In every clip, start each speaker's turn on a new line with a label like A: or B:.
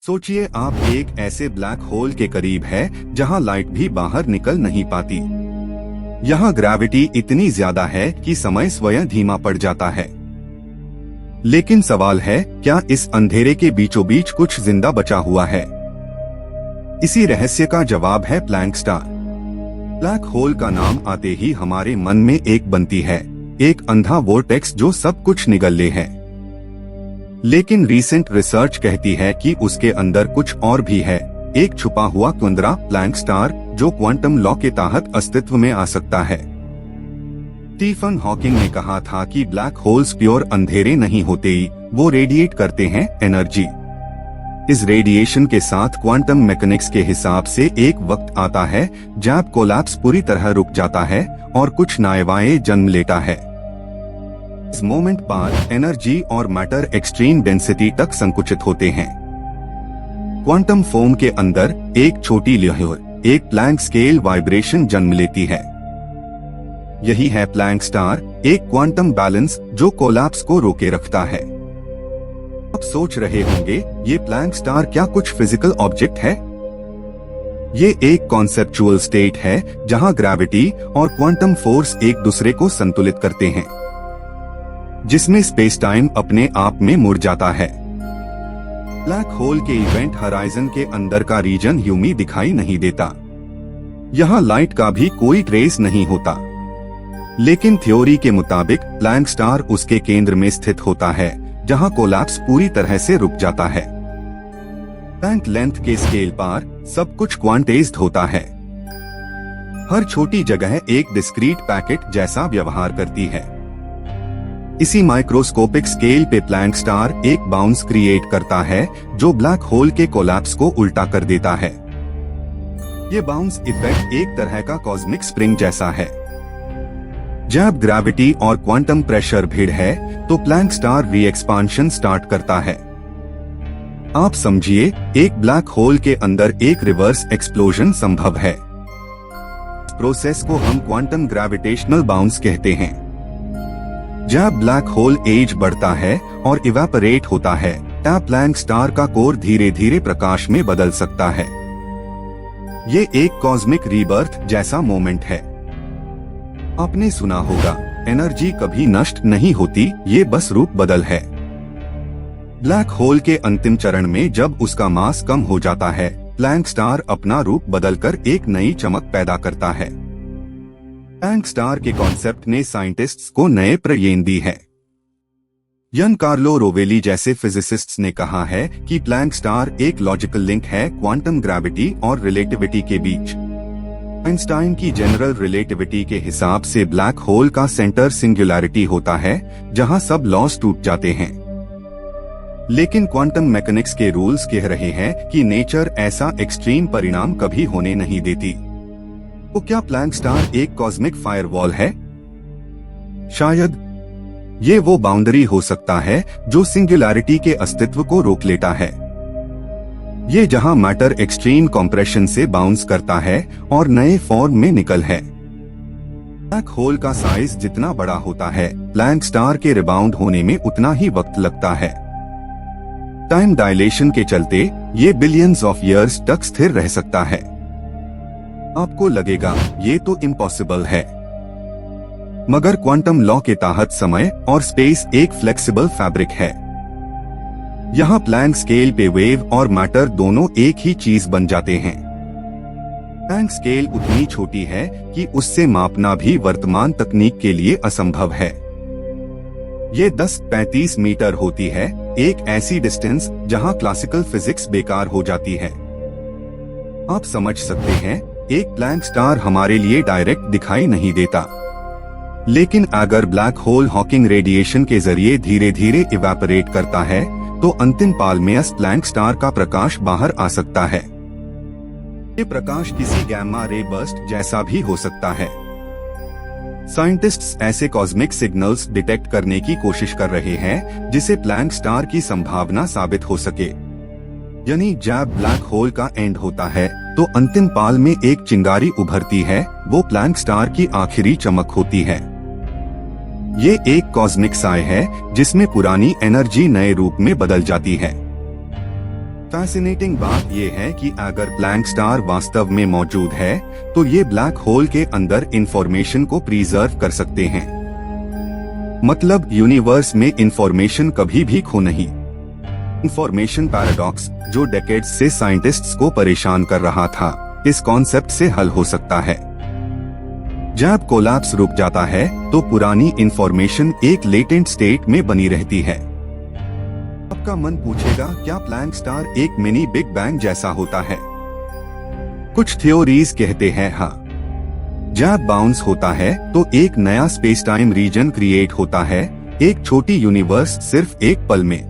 A: सोचिए आप एक ऐसे ब्लैक होल के करीब है जहां लाइट भी बाहर निकल नहीं पाती। यहाँ ग्रेविटी इतनी ज्यादा है कि समय स्वयं धीमा पड़ जाता है। लेकिन सवाल है, क्या इस अंधेरे के बीचों बीच कुछ जिंदा बचा हुआ है? इसी रहस्य का जवाब है प्लैंक स्टार। ब्लैक होल का नाम आते ही हमारे मन में एक बनती है, एक अंधा वोर्टेक्स जो सब कुछ निगल ले है। लेकिन रीसेंट रिसर्च कहती है कि उसके अंदर कुछ और भी है, एक छुपा हुआ कुंदरा प्लैंक स्टार जो क्वांटम लॉ के तहत अस्तित्व में आ सकता है। स्टीफन हॉकिंग ने कहा था कि ब्लैक होल्स प्योर अंधेरे नहीं होते, वो रेडिएट करते हैं एनर्जी। इस रेडिएशन के साथ क्वांटम मैकेनिक्स के हिसाब से एक वक्त आता है जब कोलैप्स पूरी तरह रुक जाता है और कुछ नए जन्म लेता है। इस मोमेंट पर एनर्जी और मैटर एक्सट्रीम डेंसिटी तक संकुचित होते हैं। क्वांटम फोम के अंदर एक छोटी लहर, एक प्लैंक स्केल वाइब्रेशन जन्म लेती है। यही है प्लैंक स्टार, एक क्वांटम बैलेंस जो कोलैप्स को रोके रखता है। आप सोच रहे होंगे, ये प्लैंक स्टार क्या कुछ फिजिकल ऑब्जेक्ट है? ये एक कॉन्सेप्चुअल स्टेट है जहां ग्रेविटी और क्वांटम फोर्स एक दूसरे को संतुलित करते हैं, जिसमें स्पेस टाइम अपने आप में मुड़ जाता है। ब्लैक होल के इवेंट हराइजन के अंदर का रीजन ह्यूमी दिखाई नहीं देता। यहाँ लाइट का भी कोई ट्रेस नहीं होता। लेकिन थ्योरी के मुताबिक प्लैंक स्टार उसके केंद्र में स्थित होता है जहां कोलैप्स पूरी तरह से रुक जाता है। प्लैंक लेंथ के स्केल पर सब कुछ क्वांटाइज्ड होता है। हर छोटी जगह एक डिस्क्रीट पैकेट जैसा व्यवहार करती है। इसी माइक्रोस्कोपिक स्केल पे प्लैंक स्टार एक बाउंस क्रिएट करता है जो ब्लैक होल के कोलैप्स को उल्टा कर देता है। ये बाउंस इफेक्ट एक तरह का कॉस्मिक स्प्रिंग जैसा है। जब ग्रेविटी और क्वांटम प्रेशर भिड़ है तो प्लैंक स्टार री एक्सपांशन स्टार्ट करता है। आप समझिए, एक ब्लैक होल के अंदर एक रिवर्स एक्सप्लोजन संभव है। इस प्रोसेस को हम क्वांटम ग्रेविटेशनल बाउंस कहते हैं। जब ब्लैक होल एज बढ़ता है और इवेपोरेट होता है तब प्लैंक स्टार का कोर धीरे धीरे प्रकाश में बदल सकता है। ये एक कॉस्मिक रीबर्थ जैसा मोमेंट है। आपने सुना होगा, एनर्जी कभी नष्ट नहीं होती, ये बस रूप बदल है। ब्लैक होल के अंतिम चरण में जब उसका मास कम हो जाता है, प्लैंक स्टार अपना रूप बदलकर एक नई चमक पैदा करता है। प्लैंक स्टार के कॉन्सेप्ट ने साइंटिस्ट्स को नए प्रेरणा दी है। कार्लो रोवेली जैसे फिजिसिस्ट्स ने कहा है कि प्लैंक स्टार एक लॉजिकल लिंक है क्वांटम ग्रेविटी और रिलेटिविटी के बीच। आइंस्टाइन की जनरल रिलेटिविटी के हिसाब से ब्लैक होल का सेंटर सिंगुलैरिटी होता है जहां सब लॉस टूट जाते हैं। लेकिन क्वांटम मैकेनिक्स के रूल्स कह रहे हैं कि नेचर ऐसा एक्सट्रीम परिणाम कभी होने नहीं देती। तो क्या प्लैंक स्टार एक कॉस्मिक फायरवॉल है? शायद ये वो बाउंड्री हो सकता है जो सिंगुलैरिटी के अस्तित्व को रोक लेता है। ये जहां मैटर एक्सट्रीम कंप्रेशन से बाउंस करता है और नए फॉर्म में निकल है। ब्लैक होल का साइज जितना बड़ा होता है, प्लैंक स्टार के रिबाउंड होने में उतना ही वक्त लगता है। टाइम डायलेशन के चलते ये बिलियंस ऑफ ईयर्स तक स्थिर रह सकता है। आपको लगेगा ये तो इम्पॉसिबल है, मगर क्वांटम लॉ के तहत समय और स्पेस एक फ्लेक्सिबल फैब्रिक है। यहाँ प्लैंक स्केल पे वेव और मैटर दोनों एक ही चीज बन जाते हैं। प्लैंक स्केल उतनी छोटी है कि उससे मापना भी वर्तमान तकनीक के लिए असंभव है। ये 10-35 मीटर होती है, एक ऐसी डिस्टेंस जहाँ क्लासिकल फिजिक्स बेकार हो जाती है। आप समझ सकते हैं, एक प्लैंक स्टार हमारे लिए डायरेक्ट दिखाई नहीं देता, लेकिन अगर ब्लैक होल हॉकिंग रेडिएशन के जरिए धीरे धीरे इवेपोरेट करता है तो अंतिम पाल में प्लैंक स्टार का प्रकाश बाहर आ सकता है। ये प्रकाश किसी गैमा रे बर्स्ट जैसा भी हो सकता है। साइंटिस्ट्स ऐसे कॉस्मिक सिग्नल्स डिटेक्ट करने की कोशिश कर रहे हैं जिसे प्लैंक स्टार की संभावना साबित हो सके। यानी जब ब्लैक होल का एंड होता है तो अंतिम पाल में एक चिंगारी उभरती है, वो प्लैंक स्टार की आखिरी चमक होती है। ये एक कॉस्मिक साय है जिसमें पुरानी एनर्जी नए रूप में बदल जाती है। फैसिनेटिंग बात यह है कि अगर ब्लैंक स्टार वास्तव में मौजूद है तो ये ब्लैक होल के अंदर इंफॉर्मेशन को प्रिजर्व कर सकते हैं। मतलब यूनिवर्स में इंफॉर्मेशन कभी भी खो नहीं। इंफॉर्मेशन पैराडॉक्स, जो डेकेड्स से साइंटिस्ट्स को परेशान कर रहा था, इस कॉन्सेप्ट से हल हो सकता है। जब कोलैप्स रुक जाता है तो पुरानी इंफॉर्मेशन एक लेटेंट स्टेट में बनी रहती है। आपका मन पूछेगा, क्या ब्लैंक स्टार एक मिनी बिग बैंग जैसा होता है? कुछ थ्योरीज कहते हैं हाँ। जब बाउंस होता है तो एक नया स्पेस टाइम रीजन क्रिएट होता है, एक छोटी यूनिवर्स सिर्फ एक पल में।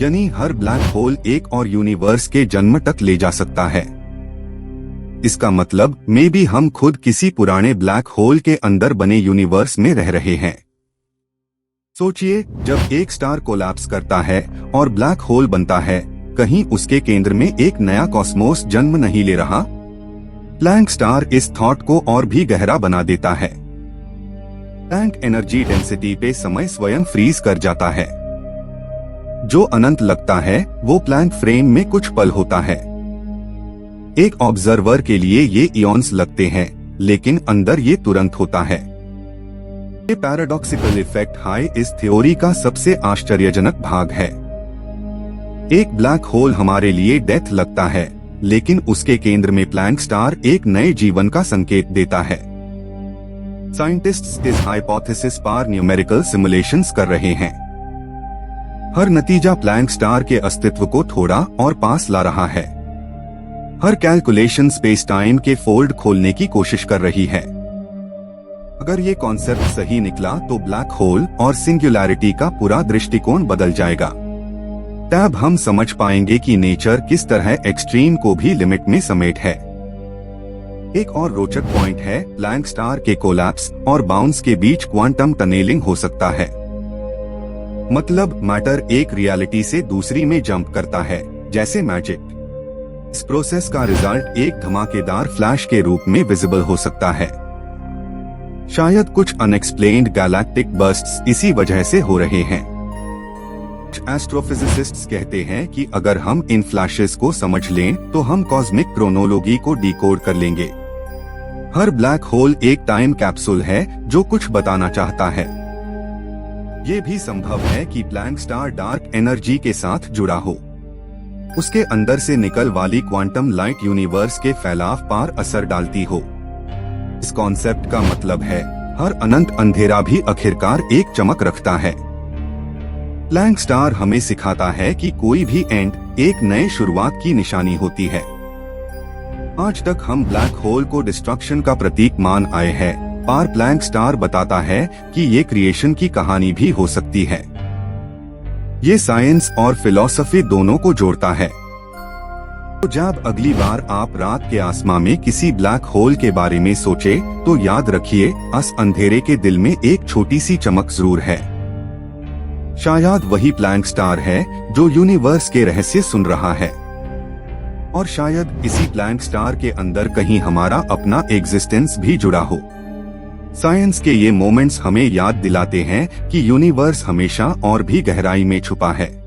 A: यानी हर ब्लैक होल एक और यूनिवर्स के जन्म तक ले जा सकता है। इसका मतलब मे बी हम खुद किसी पुराने ब्लैक होल के अंदर बने यूनिवर्स में रह रहे हैं। सोचिए, जब एक स्टार कोलैप्स करता है और ब्लैक होल बनता है, कहीं उसके केंद्र में एक नया कॉस्मोस जन्म नहीं ले रहा? ब्लैंक स्टार इस थॉट को और भी गहरा बना देता है। ब्लैंक एनर्जी डेंसिटी पे समय स्वयं फ्रीज कर जाता है। जो अनंत लगता है वो प्लैंक फ्रेम में कुछ पल होता है। एक ऑब्जर्वर के लिए ये इयॉन्स लगते हैं, लेकिन अंदर ये तुरंत होता है। ये पैराडॉक्सिकल इफेक्ट हाई इस थ्योरी का सबसे आश्चर्यजनक भाग है। एक ब्लैक होल हमारे लिए डेथ लगता है, लेकिन उसके केंद्र में ब्लैंक स्टार एक नए जीवन का संकेत देता है। साइंटिस्ट्स इस हाइपोथेसिस पर न्यूमेरिकल सिमुलेशंस कर रहे हैं। हर नतीजा ब्लैंक स्टार के अस्तित्व को थोड़ा और पास ला रहा है। हर कैलकुलेशन स्पेस टाइम के फोल्ड खोलने की कोशिश कर रही है। अगर ये कॉन्सेप्ट सही निकला तो ब्लैक होल और सिंगुलैरिटी का पूरा दृष्टिकोण बदल जाएगा। तब हम समझ पाएंगे कि नेचर किस तरह एक्सट्रीम को भी लिमिट में समेट है। एक और रोचक पॉइंट है, ब्लैंक स्टार के कोलैप्स और बाउंस के बीच क्वांटम टनेलिंग हो सकता है। मतलब मैटर एक रियलिटी से दूसरी में जंप करता है, जैसे मैजिक। इस प्रोसेस का रिजल्ट एक धमाकेदार फ्लैश के रूप में विजिबल हो सकता है। शायद कुछ अनएक्सप्लेन्ड गैलेक्टिक बर्स्ट्स इसी वजह से हो रहे हैं। एस्ट्रोफिजिसिस्ट्स कहते हैं कि अगर हम इन फ्लैशेस को समझ लें तो हम कॉस्मिक क्रोनोलॉजी को डिकोड कर लेंगे। हर ब्लैक होल एक टाइम कैप्सूल है जो कुछ बताना चाहता है। ये भी संभव है कि ब्लैंक स्टार डार्क एनर्जी के साथ जुड़ा हो। उसके अंदर से निकल वाली क्वांटम लाइट यूनिवर्स के फैलाव पर असर डालती हो। इस कॉन्सेप्ट का मतलब है हर अनंत अंधेरा भी आखिरकार एक चमक रखता है। ब्लैंक स्टार हमें सिखाता है कि कोई भी एंड एक नए शुरुआत की निशानी होती है। आज तक हम ब्लैक होल को डिस्ट्रक्शन का प्रतीक मान आए हैं, पर ब्लैंक स्टार बताता है कि ये क्रिएशन की कहानी भी हो सकती है। ये साइंस और फिलॉसफी दोनों को जोड़ता है। तो जब अगली बार आप रात के आसमां में किसी ब्लैक होल के बारे में सोचे तो याद रखिए, उस अंधेरे के दिल में एक छोटी सी चमक जरूर है। शायद वही ब्लैंक स्टार है जो यूनिवर्स के रहस्य सुन रहा है। और शायद इसी ब्लैंक स्टार के अंदर कहीं हमारा अपना एग्जिस्टेंस भी जुड़ा हो। साइंस के ये मोमेंट्स हमें याद दिलाते हैं कि यूनिवर्स हमेशा और भी गहराई में छुपा है।